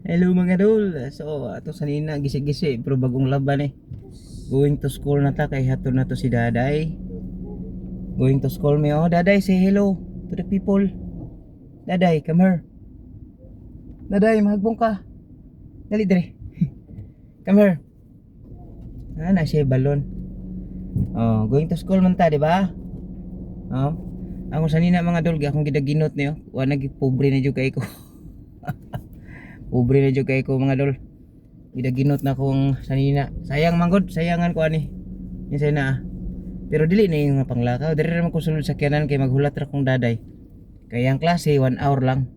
Hello mga dol. So ato sanina gisi-gisi pero bagong laban eh. Going to school na ta kay hatod na to si Daday. Going to school me oh. Daday, say hello to the people. Daday, come here. Daday, mahagbong ka. Dali dali. Come here. Na siya balon. Oh, going to school man ta, di ba? Oh. Ako sanina mga dol, akong gidaginot niyo. Wa nagi pobre na jud kay ko. Pobre na jud kay ko mga dol. Gidaginot na kong sanina. Sayang manggod, sayangan ko ani. Yan say na. Pero dili na yung panglakaw. Dili naman ko sulod sa kyanan kay maghulat ra kong Daday. Kaya ang klase 1 hour lang.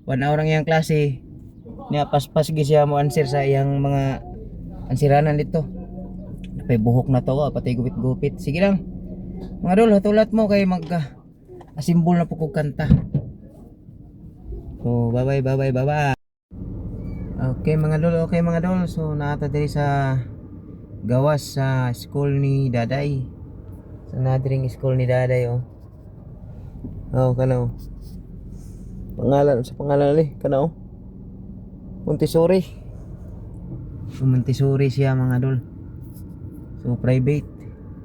1 hour ang iyang klase. Niya paspas gi siya mo answer sa iyang mga ansiranan dito. Napay buhok na to, patay gupit-gupit. Sige lang. Mga dol, hatulat mo kay mag asimbol na po kong kanta. So, bye-bye, bye-bye, bye-bye. Okay mga dol, okay mga dol. So naata diri sa gawas sa school ni Daday. Sa nadring school ni Daday oh. Oh, kana oh. Pangalan sa pangalan ni kana oh. Montessori. So Montessori siya mga dol. So private.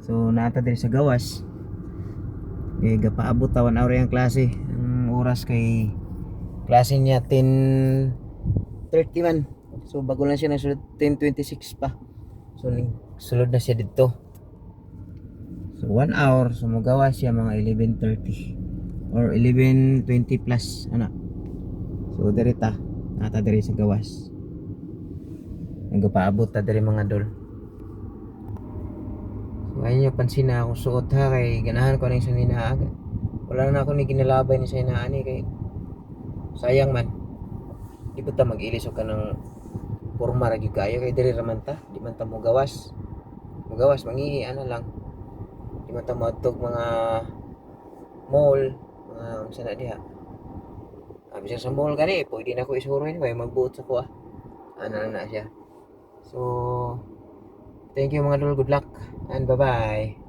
So naata diri sa gawas. Eh gapaabot ta 1 hour yung klase. Ang oras kay klase niya 10:30 man. So bago lang siya nasulod 10:26 pa. So sulod na siya dito. So 1 hour. So magawa siya mga 11:30 or 11:20 plus ana. So diri ta nata diri sa gawas. Nagapaabot ta diri mga dol. So ayun yung pansin na akong suot ha kay ganahan ko na yung sanina aga. Wala na ako ni ginalabay ni sa inaani kay sayang man. Di ba ta mag-ilis o ka ng porma ra gyud kayo kay diri raman ta, di man ta mo gawas. Mugawas mangi ano lang. Di man ta moadtog mga mall, mga unsa na diha. Abi sa mall gani, pwede na ko isuroy ni magbuot sa kuha. Ano na siya. So thank you mga dol, good luck and bye-bye.